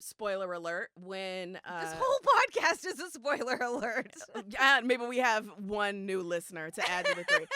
spoiler alert, when this whole podcast is a spoiler alert. Maybe we have one new listener to add to the 3.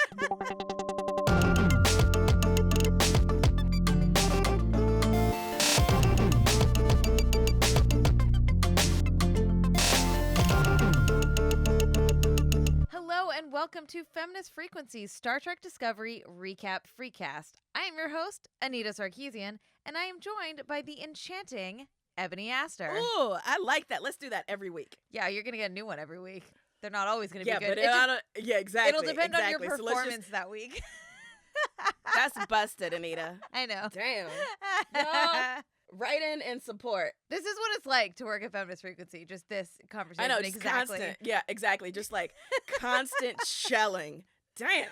Hello and welcome to Feminist FREQCast's Star Trek Discovery Recap FREQCast. I am your host, Anita Sarkeesian, and I am joined by the enchanting Ebony Astor. Ooh, I like that. Let's do that every week. Yeah, you're going to get a new one every week. They're not always going to be good. But exactly. It'll depend on your So performance that week. That's busted, Anita. I know. Damn. Y'all, write in and support. This is what it's like to work at Feminist FREQC. Just this conversation. I know, just constant. Yeah, exactly. Just like constant shelling. Damn.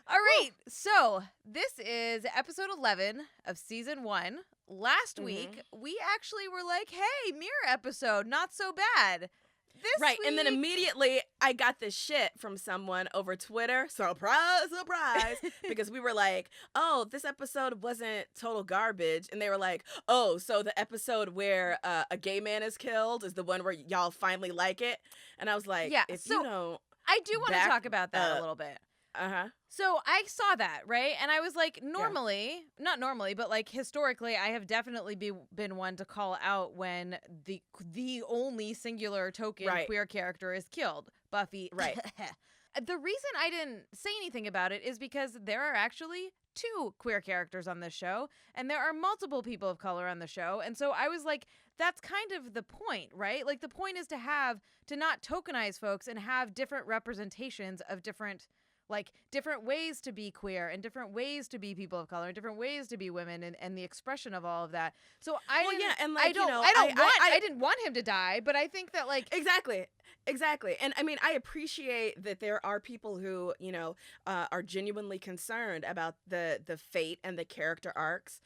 All right. So this is episode 11 of season 1. Last week, we actually were like, hey, mirror episode, not so bad. This right, week... and then immediately I got this shit from someone over Twitter. Surprise, surprise. Because we were like, oh, this episode wasn't total garbage. And they were like, oh, so the episode where a gay man is killed is the one where y'all finally like it? And I was like, yeah, if so you don't... I do want to talk about that a little bit. Uh-huh. So I saw that, right? And I was like, not normally, but like historically, I have definitely been one to call out when the only singular token queer character is killed. Buffy. Right. The reason I didn't say anything about it is because there are actually 2 queer characters on this show, and there are multiple people of color on the show. And so I was like, that's kind of the point, right? Like the point is to not tokenize folks and have different representations of different ways to be queer and different ways to be people of color and different ways to be women and the expression of all of that. So I didn't want him to die, but I think that like Exactly. And I mean, I appreciate that there are people who, are genuinely concerned about the fate and the character arcs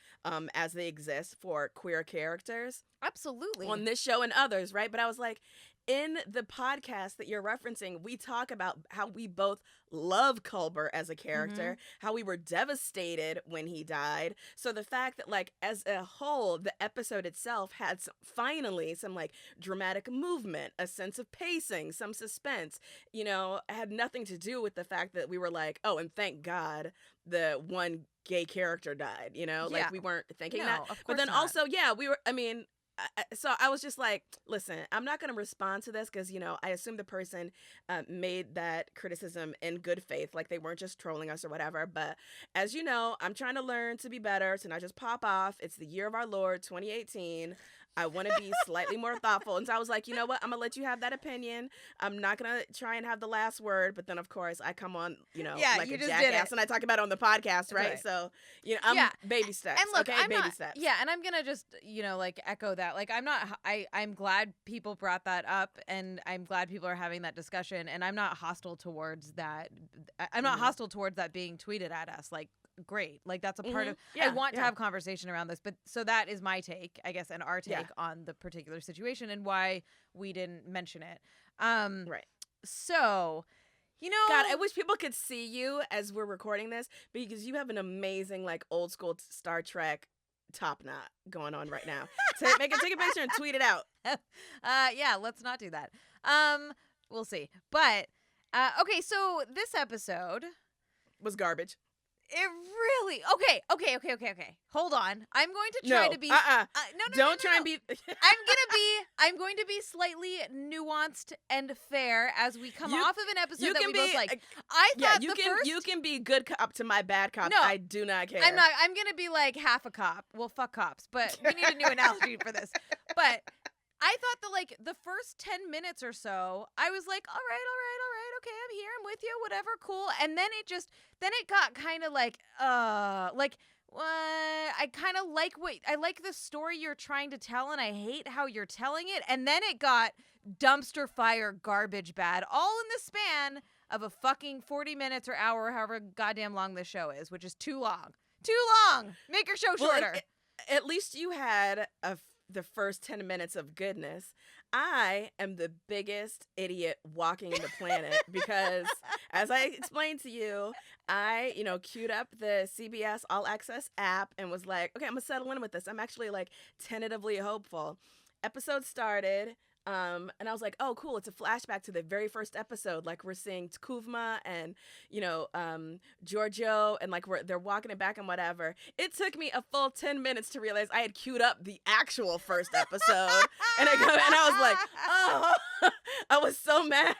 as they exist for queer characters. Absolutely. On this show and others, right? But I was like, in the podcast that you're referencing, we talk about how we both love Culber as a character, how we were devastated when he died. So the fact that, like, as a whole, the episode itself had finally some, like, dramatic movement, a sense of pacing, some suspense, had nothing to do with the fact that we were like, oh, and thank God the one gay character died, Like, we weren't thinking that. But then also, we were, so I was just like, listen, I'm not going to respond to this because, I assume the person made that criticism in good faith, like they weren't just trolling us or whatever. But as you know, I'm trying to learn to be better, to not just pop off. It's the year of our Lord, 2018. I want to be slightly more thoughtful. And so I was like, you know what? I'm going to let you have that opinion. I'm not going to try and have the last word. But then, of course, I come on, like a jackass. And I talk about it on the podcast, right? So, I'm baby steps. And look, okay? Baby steps. Yeah, and I'm going to just, like echo that. Like, I'm glad people brought that up. And I'm glad people are having that discussion. And I'm not hostile towards that. I'm not hostile towards that being tweeted at us. Like, great. Like that's a part of I want to have conversation around this, but so that is my take, I guess, and our take on the particular situation and why we didn't mention it. Right. So, God, I wish people could see you as we're recording this because you have an amazing like old school Star Trek top knot going on right now. Take a picture and tweet it out. Yeah, let's not do that. We'll see. But okay, so this episode was garbage. It really okay. Hold on. I'm going to try to be Don't try and be I'm going to be slightly nuanced and fair as we come off of an episode that we both like. I thought you can be good cop to my bad cop. No, I do not care. I'm going to be like half a cop. Well, fuck cops, but we need a new analogy for this. But I thought that the first 10 minutes or so, I was like, all right, okay, I'm here, I'm with you, whatever, cool. And then it got kind of I like the story you're trying to tell, and I hate how you're telling it. And then it got dumpster fire garbage bad, all in the span of a fucking 40 minutes or hour, however goddamn long this show is, which is too long. Make your show shorter. At least you had the first 10 minutes of goodness. I am the biggest idiot walking the planet because, as I explained to you, I, queued up the CBS All Access app and was like, okay, I'm going to settle in with this. I'm actually, tentatively hopeful. episode started. And I was like, oh, cool. It's a flashback to the very first episode. Like, we're seeing Kuvma and, Giorgio, and like they're walking it back and whatever. It took me a full 10 minutes to realize I had queued up the actual first episode. and I was like, oh, I was so mad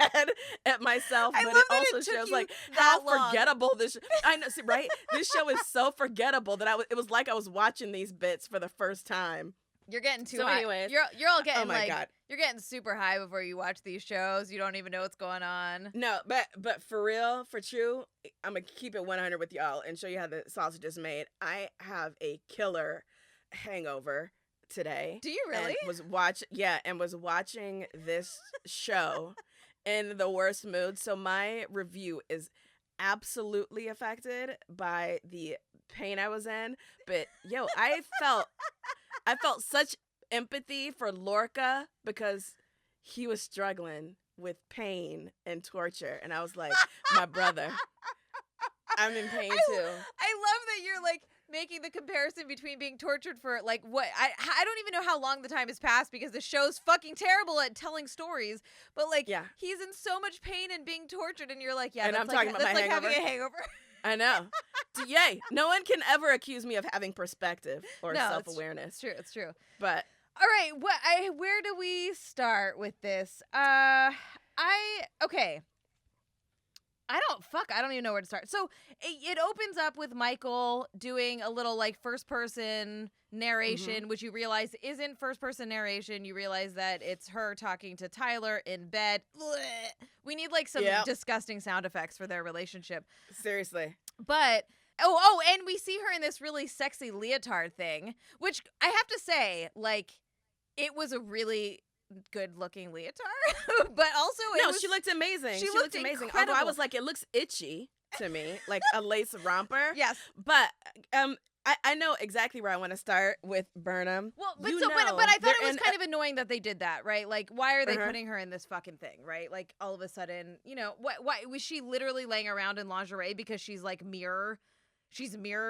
at myself. But it also shows like how forgettable this. I know, see, right? This show is so forgettable that it was like I was watching these bits for the first time. You're getting too high. Anyways, you're all getting God. You're getting super high before you watch these shows. You don't even know what's going on. No, but for real, for true, I'm gonna keep it 100 with y'all and show you how the sausage is made. I have a killer hangover today. Do you really? And was watching this show in the worst mood. So my review is absolutely affected by the pain I was in. But yo, I felt such empathy for Lorca because he was struggling with pain and torture. And I was like, my brother, I'm in pain too. I love that you're like making the comparison between being tortured for like what I don't even know how long the time has passed because the show's fucking terrible at telling stories. But like he's in so much pain and being tortured and you're like, yeah, and that's I'm talking about my like hangover. Having a hangover. I know. Yay. No one can ever accuse me of having perspective or self-awareness. It's true. But all right, where do we start with this? Okay. I don't even know where to start. So it opens up with Michael doing a little like first person narration, which you realize isn't first person narration. You realize that it's her talking to Tyler in bed. We need like some disgusting sound effects for their relationship. Seriously. But and we see her in this really sexy leotard thing, which I have to say, like, it was a really good looking leotard, but also she looked amazing. She looked amazing. Incredible. Although I was like, it looks itchy to me, like a lace romper. Yes, but I know exactly where I want to start with Burnham. Well, but I thought it was kind of annoying that they did that, right? Like, why are they putting her in this fucking thing, right? Like, all of a sudden, why was she literally laying around in lingerie because she's like mirror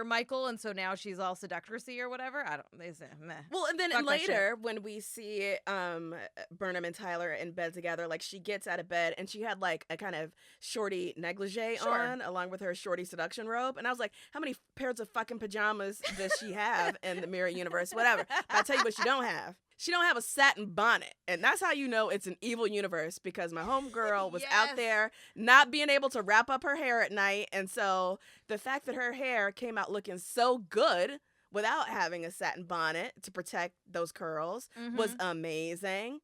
Michael, and so now she's all seductressy or whatever. I don't. They say, meh. Well, and then later when we see Burnham and Tyler in bed together, like she gets out of bed and she had like a kind of shorty negligee on, along with her shorty seduction robe, and I was like, how many pairs of fucking pajamas does she have in the mirror universe? Whatever. But I'll tell you what she don't have. She don't have a satin bonnet. And that's how you know it's an evil universe, because my homegirl was out there not being able to wrap up her hair at night. And so the fact that her hair came out looking so good without having a satin bonnet to protect those curls was amazing.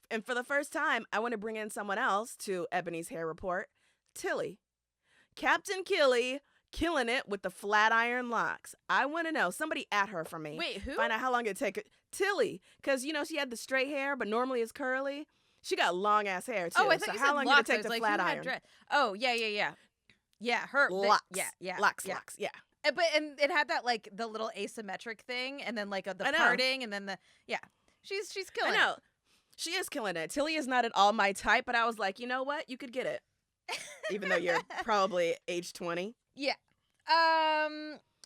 And for the first time, I want to bring in someone else to Ebony's hair report, Tilly. Captain Killy, killing it with the flat iron locks. I want to know. Somebody at her for me. Wait, who? Find out how long it take. Tilly, because she had the straight hair, but normally it's curly. She got long ass hair too. Oh, I thought you said how long locks. did it take the flat iron? Oh, yeah. Yeah, her locks. Locks. Yeah. And it had that like the little asymmetric thing, and then like the parting, and then she's killing. I know, she is killing it. Tilly is not at all my type, but I was like, you know what, you could get it, even though you're probably age 20. Yeah.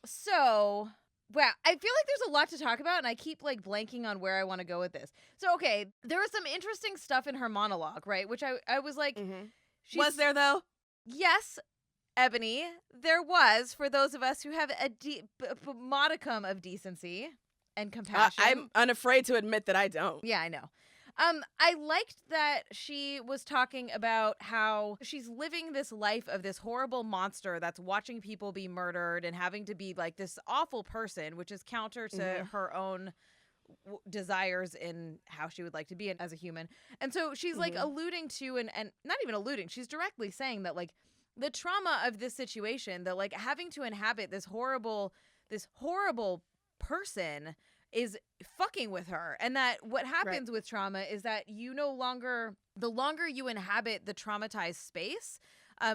So. Wow, I feel like there's a lot to talk about, and I keep, like, blanking on where I want to go with this. So, okay, there was some interesting stuff in her monologue, right? Which I was like... Was there, though? Yes, Ebony, there was, for those of us who have a modicum of decency and compassion. I'm unafraid to admit that I don't. Yeah, I know. I liked that she was talking about how she's living this life of this horrible monster that's watching people be murdered and having to be like this awful person, which is counter to her own desires in how she would like to be as a human. And so she's like alluding to, and not even alluding, she's directly saying that like the trauma of this situation, that like having to inhabit this horrible person is fucking with her, and that what happens with trauma is that the longer you inhabit the traumatized space,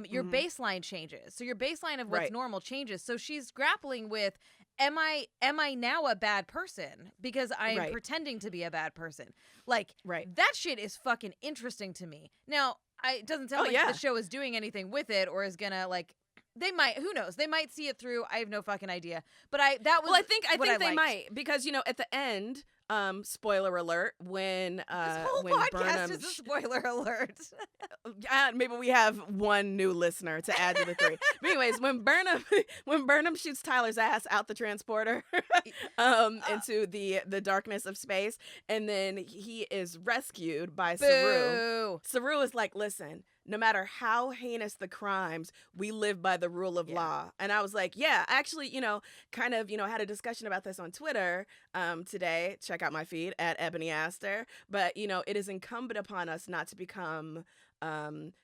your baseline changes. So your baseline of what's normal changes. So she's grappling with, am I now a bad person because I am pretending to be a bad person? Like that shit is fucking interesting to me. Now, it doesn't sound like the show is doing anything with it or is gonna like. They might, who knows? They might see it through. I have no fucking idea. But I think they might, because at the end spoiler alert, when This whole when podcast Burnham is a spoiler alert. maybe we have one new listener to add to the three. But anyways, when Burnham shoots Tyler's ass out the transporter into the darkness of space, and then he is rescued by Saru. Boo. Saru is like, listen, no matter how heinous the crimes, we live by the rule of law. And I was like, yeah, actually, kind of, had a discussion about this on Twitter today. Check out my feed at Ebony Aster. But, it is incumbent upon us not to become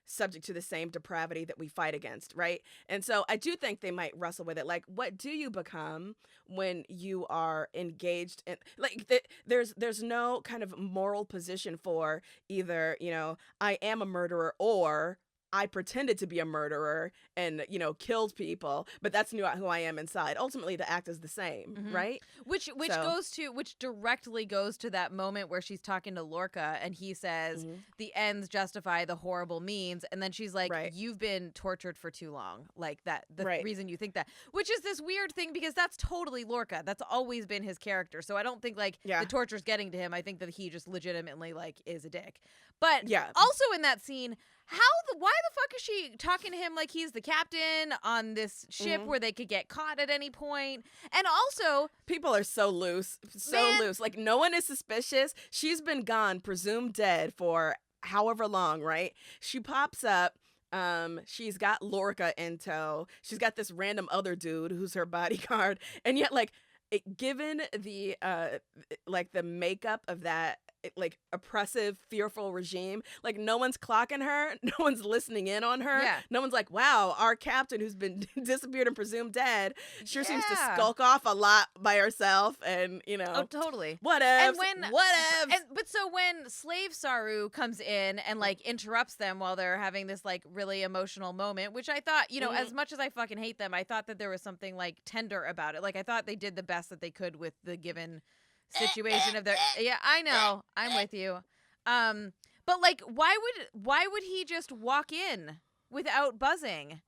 subject to the same depravity that we fight against, right? And so I do think they might wrestle with it. Like, what do you become when you are engaged in, like, there's no kind of moral position for either, I am a murderer or I pretended to be a murderer and, killed people, but that's not who I am inside. Ultimately, the act is the same, right? Which directly goes to that moment where she's talking to Lorca and he says, the ends justify the horrible means. And then she's like, you've been tortured for too long. Like that, the reason you think that, which is this weird thing because that's totally Lorca. That's always been his character. So I don't think the torture's getting to him. I think that he just legitimately is a dick. But also in that scene, why the fuck is she talking to him like he's the captain on this ship where they could get caught at any point? And also, people are so loose, loose. Like, no one is suspicious. She's been gone, presumed dead for however long, right? She pops up. She's got Lorca in tow. She's got this random other dude who's her bodyguard. And yet, given the the makeup of that oppressive, fearful regime, no one's clocking her, no one's listening in on her, no one's like, wow, our captain who's been disappeared and presumed dead sure seems to skulk off a lot by herself, and oh, totally, whatever. But so when slave Saru comes in and interrupts them while they're having this really emotional moment, which I thought, as much as I fucking hate them, I thought that there was something tender about it. I thought they did the best that they could with the given situation of their I know, I'm with you, but why would he just walk in without buzzing?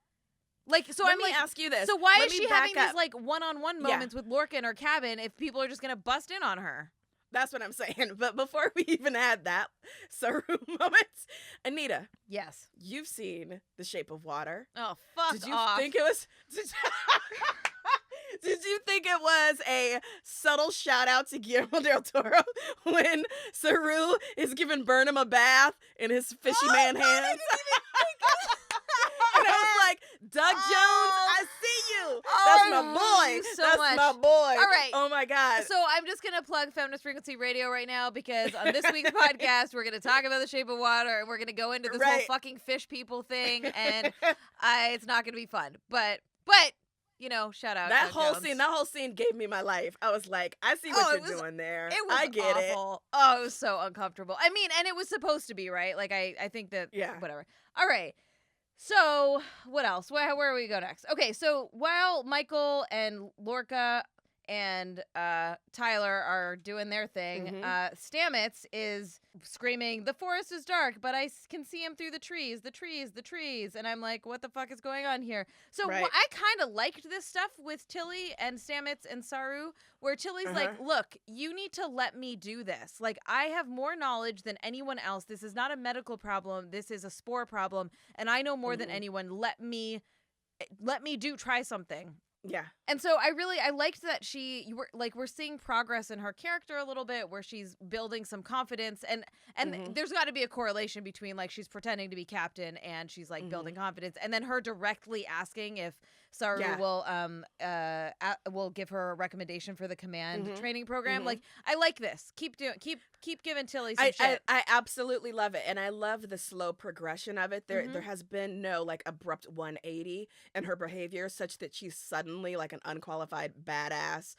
So Let me ask you this. So why is she having these one-on-one moments with Lorca in her cabin if people are just gonna bust in on her? That's what I'm saying. But before we even had that Saru moment, Anita, yes, you've seen The Shape of Water. Oh, fuck Did you off. think it was Did you think it was a subtle shout out to Guillermo del Toro when Saru is giving Burnham a bath in his fishy man hands? And I was like, Doug Jones, I see you. That's my boy. That's my boy. All right. Oh my God. So I'm just going to plug Feminist Frequency Radio right now because on this week's podcast, we're going to talk about The Shape of Water and we're going to go into this whole fucking fish people thing, and it's not going to be fun. But shout out that Doug whole Jones. scene. That whole scene gave me my life. I was like, I see what you're doing there. It was I get awful. Oh, it was so uncomfortable. I mean, and it was supposed to be, right? I think that. Whatever. All right. So what else? Where do we go next? Okay. So while Michael and Lorca and Tyler are doing their thing, Stamets is screaming, "The forest is dark, but I can see him through the trees, the trees." And I'm like, what the fuck is going on here? So I kind of liked this stuff with Tilly and Stamets and Saru, where Tilly's like, look, you need to let me do this. I have more knowledge than anyone else. This is not a medical problem. This is a spore problem. And I know more than anyone. Let me try something. Yeah. And so I liked that we're seeing progress in her character a little bit, where she's building some confidence, and there's got to be a correlation between she's pretending to be captain and she's building confidence, and then her directly asking if Saru will give her a recommendation for the command training program. I like this. Keep giving Tilly some shit. I absolutely love it, and I love the slow progression of it. There has been no abrupt 180 in her behavior, such that she's suddenly an unqualified badass,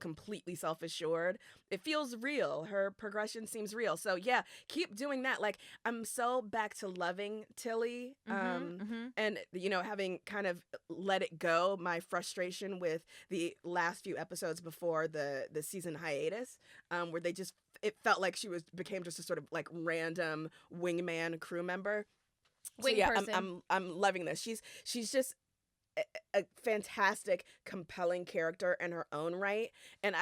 completely self-assured. It feels real. Her progression seems real. So yeah, keep doing that. I'm so back to loving Tilly, and having kind of let it go, my frustration with the last few episodes before the season hiatus, where it felt like she became just a sort of random wingman crew member. Person. I'm loving this. She's just a fantastic, compelling character in her own right. And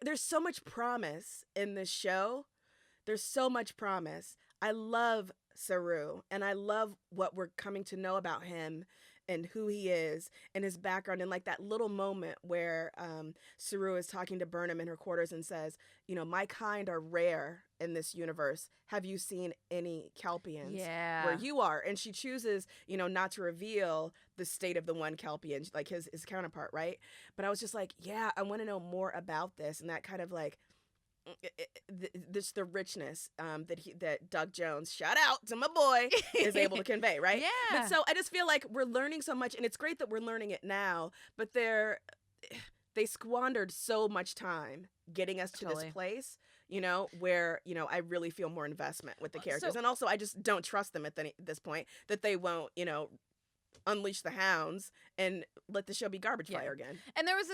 there's so much promise in this show. There's so much promise. I love Saru, and I love what we're coming to know about him and who he is and his background. And like that little moment where Saru is talking to Burnham in her quarters and says, you know, my kind are rare in this universe. Have you seen any Kelpians where you are? And she chooses, you know, not to reveal the state of the one Kelpian, like his counterpart, right? But I was just like, yeah, I want to know more about this. And that kind of like, the richness that Doug Jones, shout out to my boy, is able to convey, right? Yeah. But so I just feel like we're learning so much, and it's great that we're learning it now, but they squandered so much time getting us to this place, you know, where, you know, I really feel more investment with the characters. And also I just don't trust them at this point that they won't, you know, unleash the hounds and let the show be garbage fire again. And there was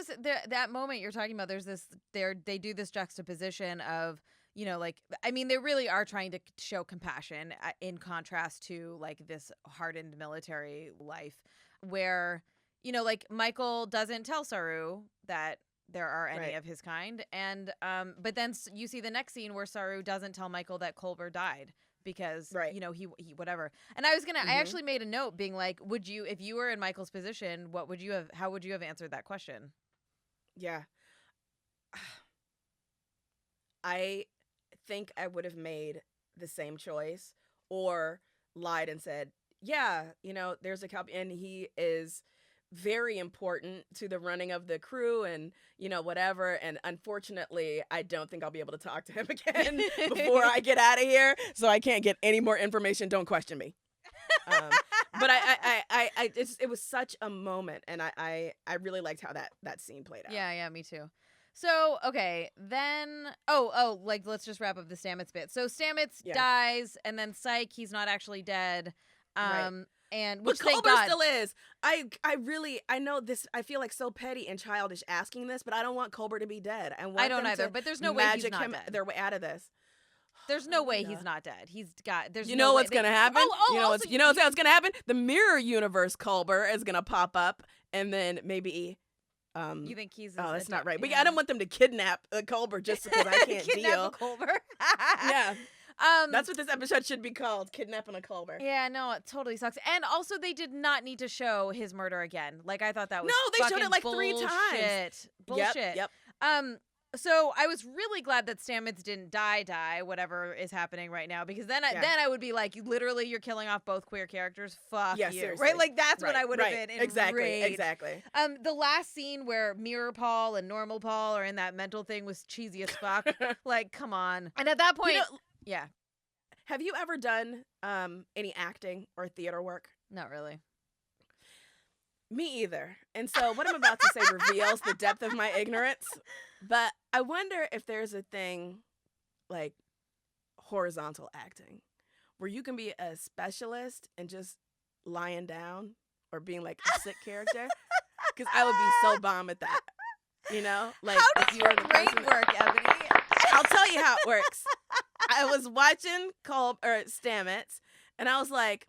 that moment you're talking about. There's they do this juxtaposition of, you know, like, I mean, they really are trying to show compassion in contrast to like this hardened military life where, you know, like Michael doesn't tell Saru that there are any of his kind. And but then you see the next scene where Saru doesn't tell Michael that Culber died. Because, you know, he whatever. And I was I actually made a note being like, would you, if you were in Michael's position, how would you have answered that question? Yeah. I think I would have made the same choice or lied and said, yeah, you know, there's a Kelpian and he is very important to the running of the crew and, you know, whatever. And unfortunately, I don't think I'll be able to talk to him again before I get out of here. So I can't get any more information. Don't question me. But it was such a moment. And I really liked how that scene played out. Yeah, me too. So, okay, then, like, let's just wrap up the Stamets bit. So Stamets dies, and then psych, he's not actually dead. And which but Culber still is. I know this. I feel like so petty and childish asking this, but I don't want Culber to be dead. I don't either. But there's no way he's not dead. Their way out of this. There's no way he's not dead. He's got. There's. You know what's gonna happen? You know what's gonna happen? The mirror universe Culber is gonna pop up, and then maybe. You think he's? Oh, that's not right. But I don't want them to kidnap Culber just because I can't deal. Culber. Yeah. That's what this episode should be called, Kidnapping a Culber. Yeah, no, it totally sucks. And also, they did not need to show his murder again. Like, I thought that was No, they showed it like bullshit. 3 times. Bullshit. Yep. So I was really glad that Stamets didn't die, whatever is happening right now, because then I would be like, literally, you're killing off both queer characters. Fuck you, seriously. right? Like that's what I would have been. Exactly. The last scene where Mirror Paul and Normal Paul are in that mental thing was cheesy as fuck. Like, come on. And at that point, yeah. Have you ever done any acting or theater work? Not really. Me either. And so what I'm about to say reveals the depth of my ignorance. But I wonder if there's a thing like horizontal acting where you can be a specialist and just lying down or being like a sick character. Because I would be so bomb at that. You know? Like, how does your brain work, Ebony? I'll tell you how it works. I was watching Stamets, and I was like,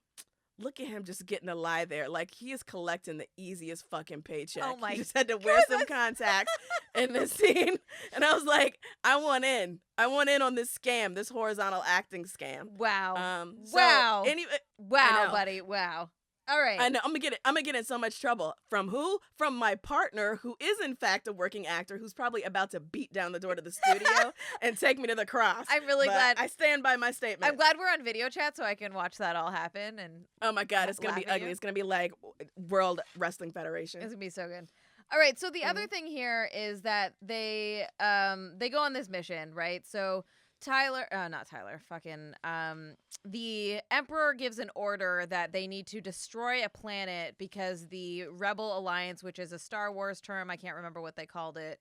look at him just getting to lie there. Like, he is collecting the easiest fucking paycheck. Oh my He just had to wear some contacts in this scene. And I was like, I want in. I want in on this scam, this horizontal acting scam. Wow. Wow. Anyway, wow, buddy. Wow. All right. I know. I'm gonna get in so much trouble. From who? From my partner, who is in fact a working actor, who's probably about to beat down the door to the studio and take me to the cross. I'm really glad. I stand by my statement. I'm glad we're on video chat so I can watch that all happen. And oh my God, it's gonna be ugly. It's gonna be like World Wrestling Federation. It's gonna be so good. All right. So the other thing here is that they go on this mission, right? So the Emperor gives an order that they need to destroy a planet because the Rebel Alliance, which is a Star Wars term, I can't remember what they called it.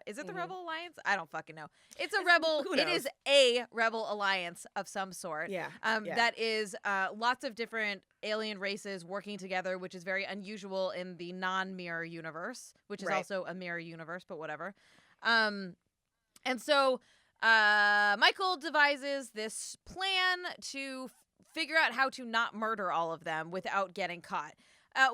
Is it the Rebel Alliance? I don't fucking know. It is a Rebel Alliance of some sort. Yeah. That is lots of different alien races working together, which is very unusual in the non-mirror universe, which is also a mirror universe, but whatever. And so Michael devises this plan to figure out how to not murder all of them without getting caught.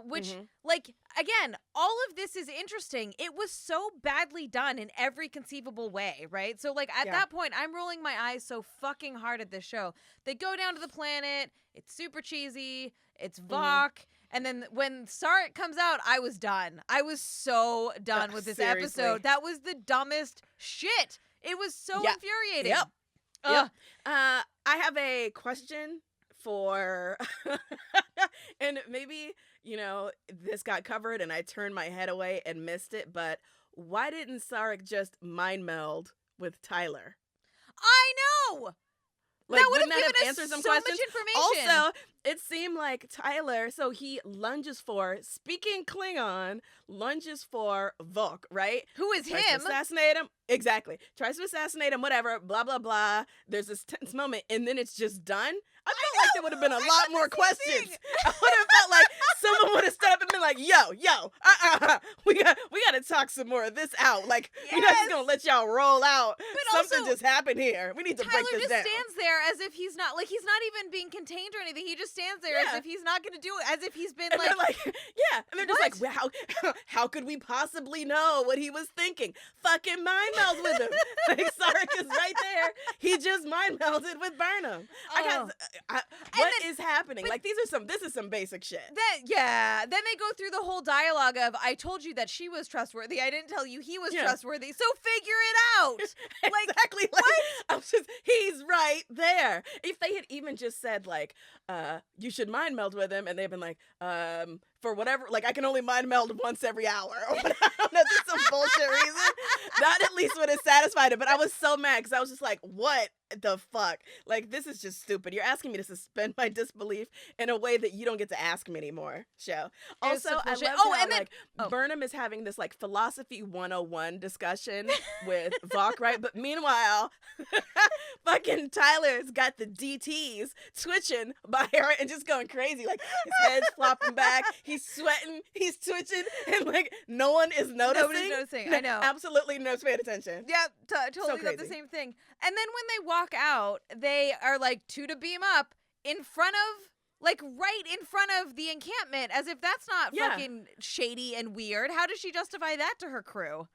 which, like, again, all of this is interesting. It was so badly done in every conceivable way, right? So, like, at that point, I'm rolling my eyes so fucking hard at this show. They go down to the planet. It's super cheesy. It's Vok. And then when Sarek comes out, I was done. I was so done with this episode. That was the dumbest shit. It was so infuriating. Yep. I have a question for, and maybe, you know, this got covered and I turned my head away and missed it, but why didn't Sarek just mind meld with Tyler? I know! Like, that would have wouldn't given that have us answered some so questions? much information. Also, it seemed like Tyler, so he lunges for, speaking Klingon, lunges for Vok, right? Who is Tries him? to assassinate him. Exactly. Tries to assassinate him, whatever, blah, blah, blah. There's this tense moment, and then it's just done. I felt like there would have been a lot more questions. I would have felt like someone would have stood up and been like, yo, we got to talk some more of this out. Like, we're not just going to let y'all roll out. But Something just happened here. We need to break this down. Tyler just stands there as if he's not, like, he's not even being contained or anything. He just stands there as if he's not going to do it, as if he's been, and like... they're like, yeah. And they're just like, well, how could we possibly know what he was thinking? Fucking mind meld with him. Like, Sarek is right there. He just mind melded with Burnham. What is happening? Like, this is some basic shit. Then they go through the whole dialogue of, I told you that she was trustworthy. I didn't tell you he was trustworthy. So figure it out. Like, exactly. Like, what? He's right there. If they had even just said, like, you should mind meld with him, and they've been like, for whatever, like, I can only mind meld once every hour. Or I don't know, just some bullshit reason. That at least would have satisfied it. But I was so mad because I was just like, what the fuck? Like, this is just stupid. You're asking me to suspend my disbelief in a way that you don't get to ask me anymore, show. Also, I love how Burnham is having this, like, philosophy 101 discussion with Vok, right? But meanwhile, fucking Tyler's got the DTs twitching by her and just going crazy. Like, his head's flopping back. He's sweating. He's twitching. And, like, no one is noticing. Nobody's noticing. I know. Absolutely no one's paying attention. Yep, totally got the same thing. And then when they walk out, they are like, to beam up in front of, like, right in front of the encampment, as if that's not fucking shady and weird. How does she justify that to her crew?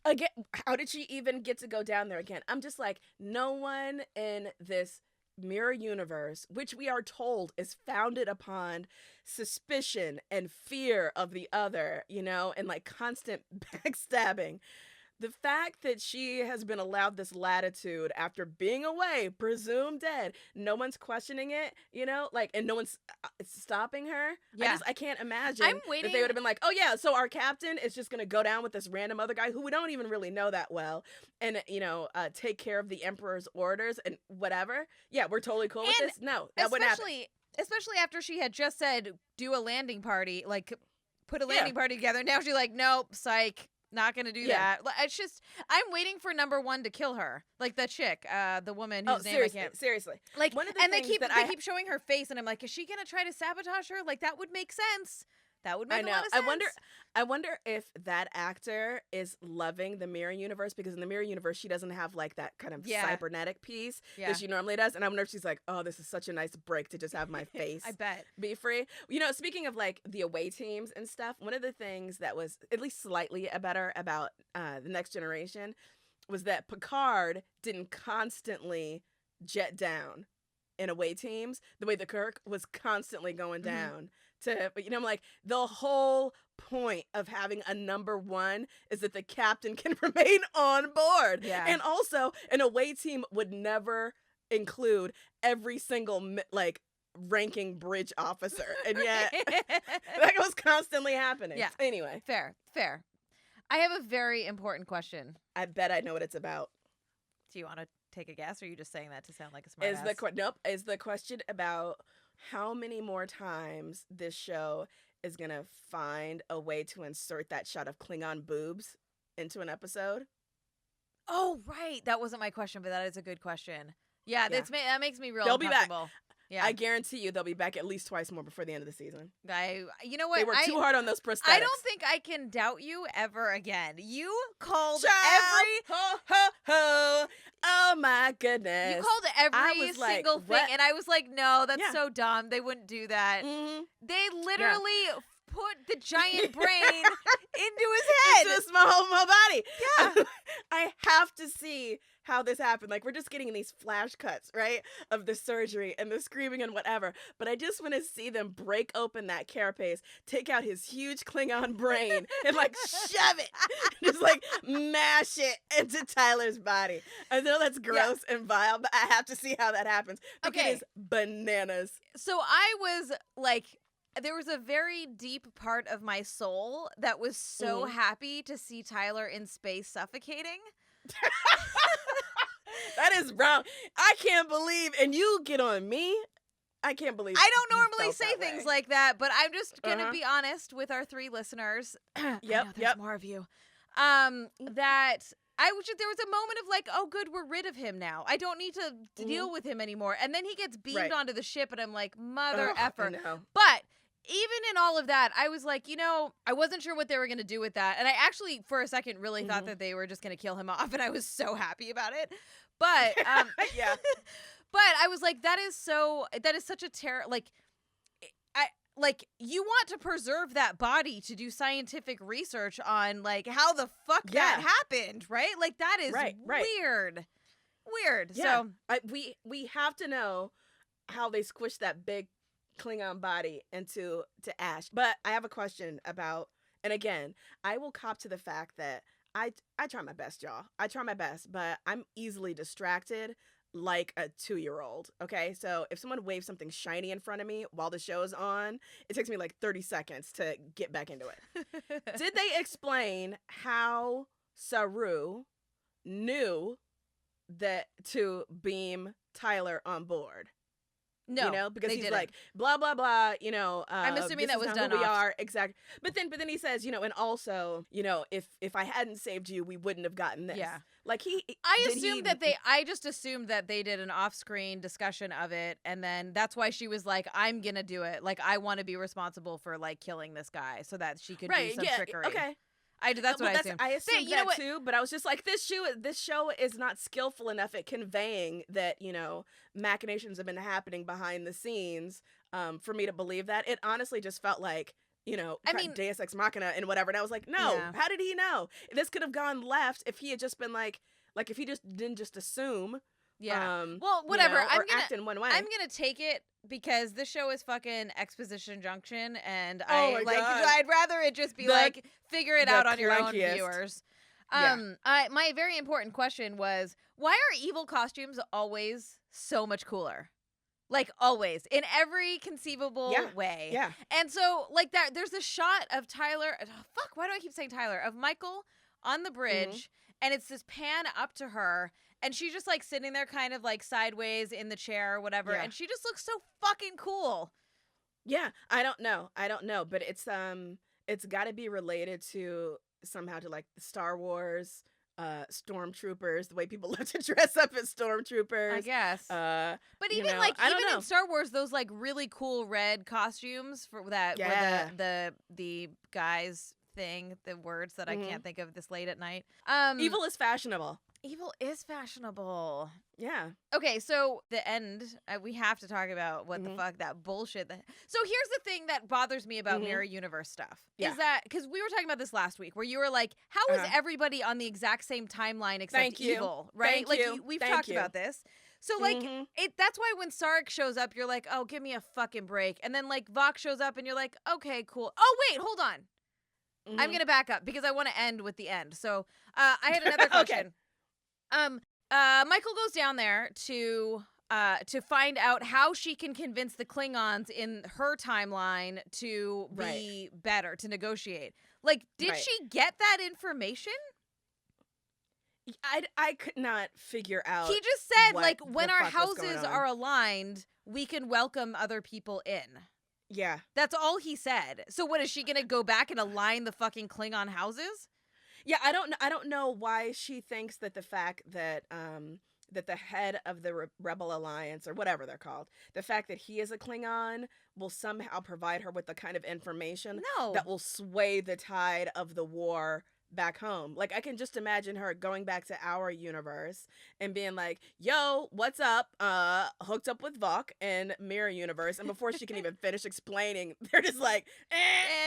Again, how did she even get to go down there again? I'm just like, no one in this mirror universe, which we are told is founded upon suspicion and fear of the other, you know, and like constant backstabbing. The fact that she has been allowed this latitude after being away, presumed dead, no one's questioning it, you know, like, and no one's stopping her. Yeah. I can't imagine I'm waiting. that they would have been like, oh yeah, so our captain is just going to go down with this random other guy who we don't even really know that well and, you know, take care of the Emperor's orders and whatever. Yeah, we're totally cool with this. No, that wouldn't happen. Especially after she had just said, do a landing party, like, put a landing party together. Now she's like, nope, psych. Not gonna do that. It's just, I'm waiting for number one to kill her, like the chick, the woman whose name I can't. Seriously, like, one of the and they things keep showing her face, and I'm like, is she gonna try to sabotage her? Like, that would make sense. That would make a lot of sense. I wonder if that actor is loving the mirror universe, because in the mirror universe she doesn't have like that kind of cybernetic piece that she normally does, and I wonder if she's like, oh, this is such a nice break to just have my face I bet be free. You know, speaking of like the away teams and stuff, one of the things that was at least slightly better about the Next Generation was that Picard didn't constantly jet down in away teams the way the Kirk was constantly going down. But, you know, I'm like, the whole point of having a number one is that the captain can remain on board. Yeah. And also, an away team would never include every single, like, ranking bridge officer. And yet, that was constantly happening. Yeah. Anyway. Fair. I have a very important question. I bet I know what it's about. Do you want to take a guess, or are you just saying that to sound like a smart ass? Nope. Is the question about how many more times this show is going to find a way to insert that shot of Klingon boobs into an episode? Oh, right. That wasn't my question, but that is a good question. Yeah. That makes me real They'll be back. Yeah. I guarantee you they'll be back at least twice more before the end of the season. You know what? They worked too hard on those prosthetics. I don't think I can doubt you ever again. You called ho, ho, ho. Oh my goodness. You called every single thing, what? and I was like, no, that's so dumb. They wouldn't do that. Mm-hmm. They literally put the giant brain into his head. Into a small body. Yeah. I have to see how this happened. Like, we're just getting these flash cuts, right, of the surgery and the screaming and whatever. But I just want to see them break open that carapace, take out his huge Klingon brain, and like shove it, just like mash it into Tyler's body. I know that's gross and vile, but I have to see how that happens. Because it is bananas. So I was like, there was a very deep part of my soul that was so happy to see Tyler in space suffocating. That is wrong. I can't believe, and you get on me. I can't believe. I don't normally say things like that, but I'm just gonna be honest with our 3 listeners. Yep, there's more of you. That there was a moment of like, oh, good, we're rid of him now. I don't need to deal with him anymore. And then he gets beamed onto the ship, and I'm like, mother effer. But even in all of that, I was like, I wasn't sure what they were going to do with that. And I actually, for a second, really thought that they were just going to kill him off. And I was so happy about it. But, yeah. But I was like, that is such a terror. Like, you want to preserve that body to do scientific research on, like, how the fuck that happened, right? Like, that is weird. Weird. Yeah. So we have to know how they squished that big Klingon body into ash. But I have a question about, and again, I will cop to the fact that I try my best, y'all. I try my best, but I'm easily distracted like a 2-year-old. Okay, so if someone waves something shiny in front of me while the show's on, it takes me like 30 seconds to get back into it. Did they explain how Saru knew that to beam Tyler on board? No, because he's like, blah, blah, blah, I'm assuming that was done who we off. are. Exactly. But then he says, and also, if I hadn't saved you, we wouldn't have gotten this. Yeah. Like I just assumed that they did an off-screen discussion of it, and then that's why she was like, I'm gonna do it. Like, I want to be responsible for, like, killing this guy so that she could do some trickery. Okay. That's what I assumed. I assumed that too, but I was just like, this show is not skillful enough at conveying that, machinations have been happening behind the scenes for me to believe that. It honestly just felt like, Deus Ex Machina and whatever. And I was like, no, how did he know? This could have gone left if he had just been like if he just didn't just assume. Yeah. Well, whatever. Or act in one way. I'm gonna take it because this show is fucking Exposition Junction, and God. I'd rather it just be like, figure it out on your own, viewers. My very important question was, why are evil costumes always so much cooler? Like, always, in every conceivable way. Yeah. And so, like, there's a shot of Tyler. Oh, why do I keep saying Tyler? Of Michael on the bridge, and it's this pan up to her. And she's just, like, sitting there kind of, like, sideways in the chair or whatever. Yeah. And she just looks so fucking cool. Yeah. I don't know. But it's got to be related to somehow to, like, the Star Wars stormtroopers, the way people love to dress up as stormtroopers. I guess. But even, in Star Wars, those, like, really cool red costumes for that, were the guys thing, the words that I can't think of this late at night. Evil is fashionable. Evil is fashionable. Yeah. Okay, so the end, we have to talk about what the fuck, that bullshit. So here's the thing that bothers me about Mirror Universe stuff. Is that, because we were talking about this last week, where you were like, how is everybody on the exact same timeline except evil, right? We've talked about this. So, like, that's why when Sarek shows up, you're like, oh, give me a fucking break. And then, like, Vox shows up, and you're like, okay, cool. Oh, wait, hold on. I'm going to back up, because I want to end with the end. So, I had another question. Michael goes down there to find out how she can convince the Klingons in her timeline to be better, to negotiate. Like, did she get that information? I could not figure out. He just said, like, when our houses are aligned, we can welcome other people in. Yeah. That's all he said. So what, is she going to go back and align the fucking Klingon houses? Yeah, I don't know why she thinks that the fact that that the head of the Rebel Alliance, or whatever they're called, the fact that he is a Klingon will somehow provide her with the kind of information that will sway the tide of the war back home. Like, I can just imagine her going back to our universe and being like, yo, what's up? Hooked up with Vok in Mirror Universe. And before she can even finish explaining, they're just like,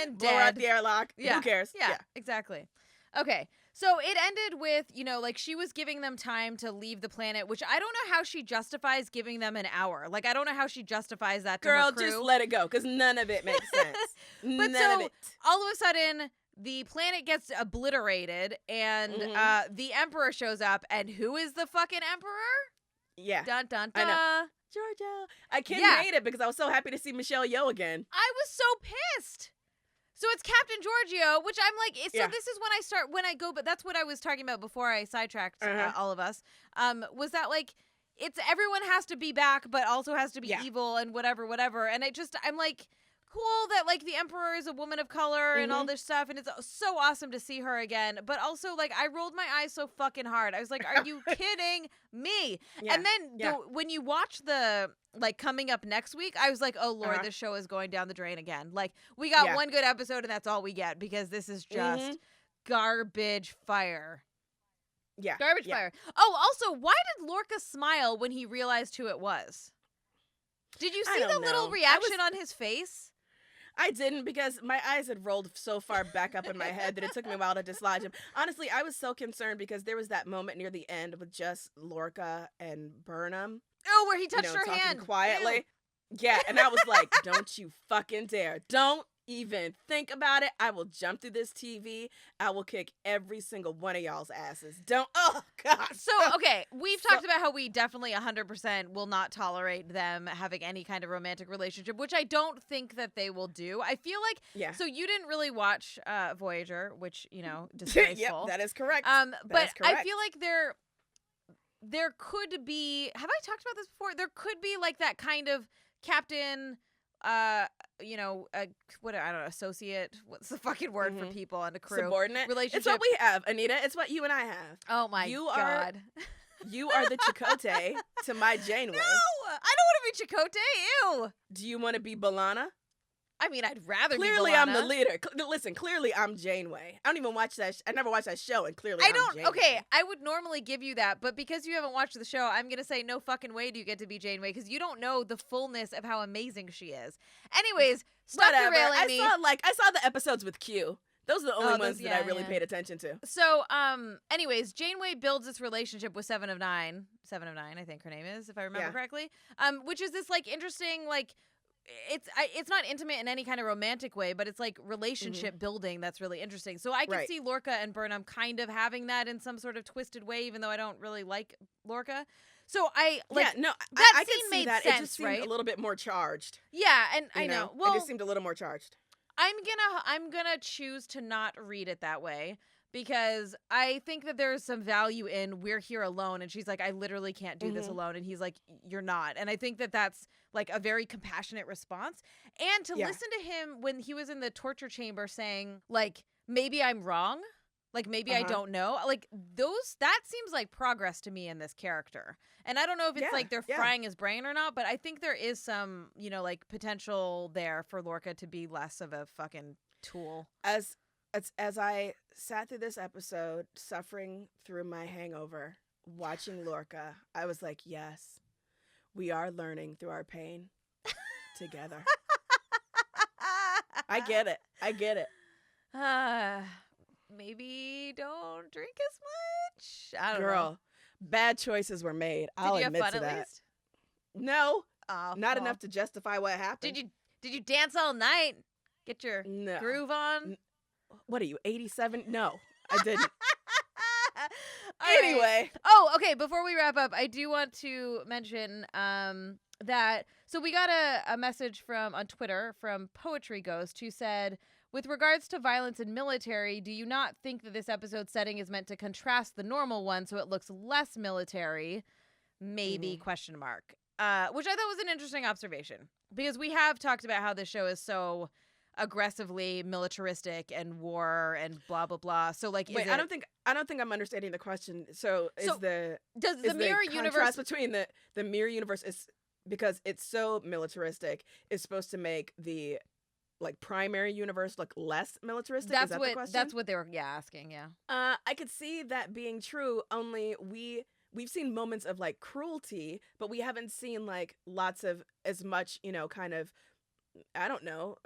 and blow her out dead. the airlock. Yeah. Who cares? Yeah, exactly. Okay, so it ended with, like, she was giving them time to leave the planet, which I don't know how she justifies giving them an hour. Like, I don't know how she justifies that to her Girl, crew. just let it go, because none of it makes sense. But none of it. all of a sudden, the planet gets obliterated, and the Emperor shows up, and who is the fucking Emperor? Yeah. Dun, dun, I dun. know. Georgia. I can't hate it because I was so happy to see Michelle Yeoh again. I was so pissed. So it's Captain Giorgio, which I'm like, so this is when I go, but that's what I was talking about before I sidetracked all of us, was that, like, it's everyone has to be back, but also has to be evil and whatever. And I'm like, cool that, like, the Emperor is a woman of color and all this stuff, and it's so awesome to see her again. But also, like, I rolled my eyes so fucking hard. I was like, are you kidding me? Yeah. And then when you watch the, like, coming up next week, I was like, oh Lord, this show is going down the drain again. Like, we got one good episode and that's all we get, because this is just garbage fire. Yeah. Garbage fire. Oh, also, why did Lorca smile when he realized who it was? Did you see the little reaction on his face? I didn't, because my eyes had rolled so far back up in my head that it took me a while to dislodge him. Honestly, I was so concerned because there was that moment near the end with just Lorca and Burnham. Oh, where he touched her talking hand quietly. Ew. Yeah, and I was like, don't you fucking dare. Don't even think about it. I will jump through this TV. I will kick every single one of y'all's asses. Oh, God. So, okay, we've talked about how we definitely 100% will not tolerate them having any kind of romantic relationship, which I don't think that they will do. I feel like, so you didn't really watch Voyager, which, disgraceful. Yep, that is correct. But I feel like there could be, have I talked about this before? There could be, like, that kind of captain, I don't know, associate, what's the fucking word for people on a crew? Subordinate relationship. It's what we have, Anita. It's what you and I have. Oh my God. You are the Chakotay to my Janeway. No, I don't want to be Chakotay. Ew. Do you want to be B'Elanna? I mean, I'd rather clearly be B'Elanna. I'm the leader. Listen, clearly I'm Janeway. I don't even watch that. I never watched that show, and clearly I'm Janeway. Okay, I would normally give you that, but because you haven't watched the show, I'm gonna say no fucking way do you get to be Janeway, because you don't know the fullness of how amazing she is. Anyways, stop derailing me. I saw the episodes with Q. Those are the only ones that I really paid attention to. So, anyways, Janeway builds this relationship with Seven of Nine, I think her name is, if I remember correctly. Which is this, like, interesting, like, it's not intimate in any kind of romantic way, but it's like relationship building that's really interesting. So I can see Lorca and Burnham kind of having that in some sort of twisted way, even though I don't really like Lorca. So I I scene made sense, it just seemed right? a little bit more charged. Yeah, and I know. Well, it just seemed a little more charged. I'm gonna choose to not read it that way, because I think that there's some value in we're here alone, and she's like, I literally can't do this alone, and he's like, you're not. And I think that that's, like, a very compassionate response. And to listen to him when he was in the torture chamber saying, like, maybe I'm wrong, like, maybe I don't know, like, that seems like progress to me in this character. And I don't know if it's like they're frying his brain or not, but I think there is some, like, potential there for Lorca to be less of a fucking tool. As I sat through this episode, suffering through my hangover, watching Lorca, I was like, yes, we are learning through our pain together. I get it. Maybe don't drink as much. I don't know. Girl, bad choices were made. I'll admit to that. Did you have fun at least? No, not enough to justify what happened. Did you dance all night? Get your groove on? What are you, 87? No, I didn't. Anyway. Right. Oh, okay. Before we wrap up, I do want to mention that. So we got a message on Twitter from Poetry Ghost, who said, with regards to violence in military, do you not think that this episode's setting is meant to contrast the normal one so it looks less military? Maybe, question mark. Which I thought was an interesting observation, because we have talked about how this show is so aggressively militaristic and war and blah blah blah. So, like, wait, I don't think I'm understanding the question. So does the mirror universe between the mirror universe is because it's so militaristic is supposed to make the like primary universe look less militaristic? Is that the question? That's what they were asking. Yeah. I could see that being true. Only we've seen moments of like cruelty, but we haven't seen like lots of as much, kind of, I don't know,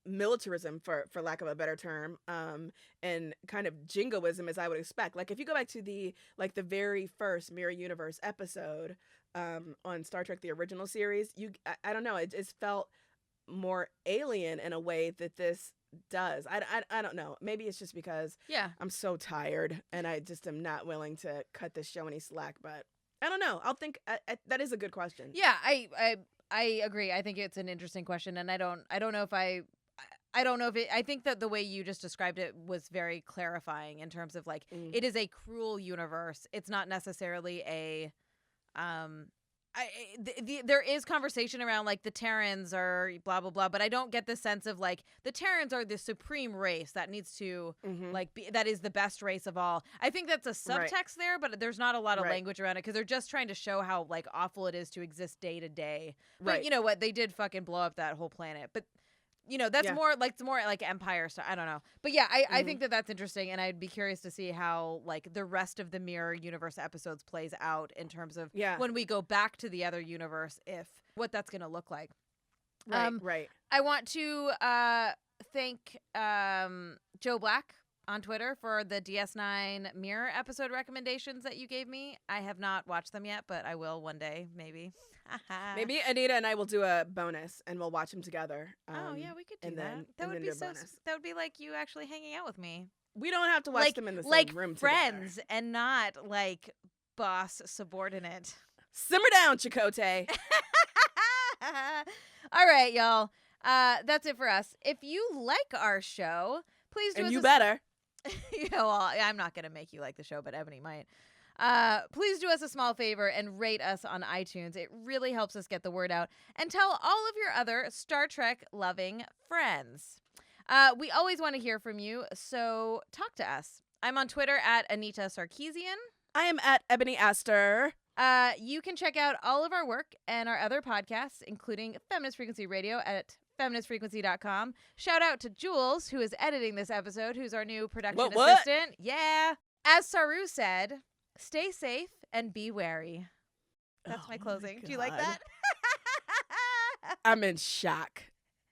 militarism for lack of a better term, and kind of jingoism as I would expect. Like if you go back to the very first Mirror Universe episode on Star Trek the original series, I don't know, it just felt more alien in a way that this does. I don't know. Maybe it's just because I'm so tired and I just am not willing to cut this show any slack, but I don't know. I'll think that is a good question. Yeah, I agree. I think it's an interesting question, and I don't know if I think that the way you just described it was very clarifying in terms of like it is a cruel universe. It's not necessarily a there is conversation around like the Terrans are blah blah blah, but I don't get the sense of like the Terrans are the supreme race that needs to like be, that is the best race of all. I think that's a subtext there, but there's not a lot of language around it because they're just trying to show how like awful it is to exist day to day. But you know what? They did fucking blow up that whole planet. But that's more like Empire stuff. I don't know. But yeah, I think that that's interesting, and I'd be curious to see how like the rest of the Mirror Universe episodes plays out in terms of when we go back to the other universe, what that's going to look like. Right. I want to thank Joe Black on Twitter for the DS9 Mirror episode recommendations that you gave me. I have not watched them yet, but I will one day, maybe. Maybe Anita and I will do a bonus and we'll watch them together. Oh yeah, we could do that. That would be that would be like you actually hanging out with me. We don't have to watch them in the same room together. Like friends and not like boss subordinate. Simmer down, Chakotay. All right, y'all. That's it for us. If you like our show, please do. And you better. Well, I'm not going to make you like the show, but Ebony might. Please do us a small favor and rate us on iTunes. It really helps us get the word out. And tell all of your other Star Trek loving friends. We always want to hear from you, so talk to us. I'm on Twitter at Anita Sarkeesian. I am at Ebony Astor. You can check out all of our work and our other podcasts, including Feminist Frequency Radio at feministfrequency.com. Shout out to Jules, who is editing this episode, who's our new production assistant. Yeah. As Saru said, stay safe and be wary. That's my closing. Do you like that? I'm in shock.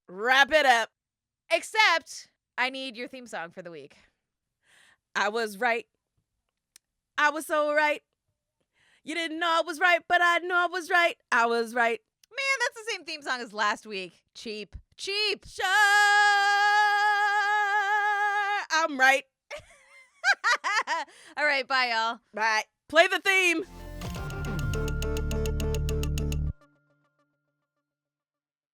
Wrap it up. Except I need your theme song for the week. I was right. I was so right. You didn't know I was right, but I knew I was right. I was right. Man, that's the same theme song as last week. Cheap. Sure. I'm right. All right, bye, y'all. Bye. Play the theme.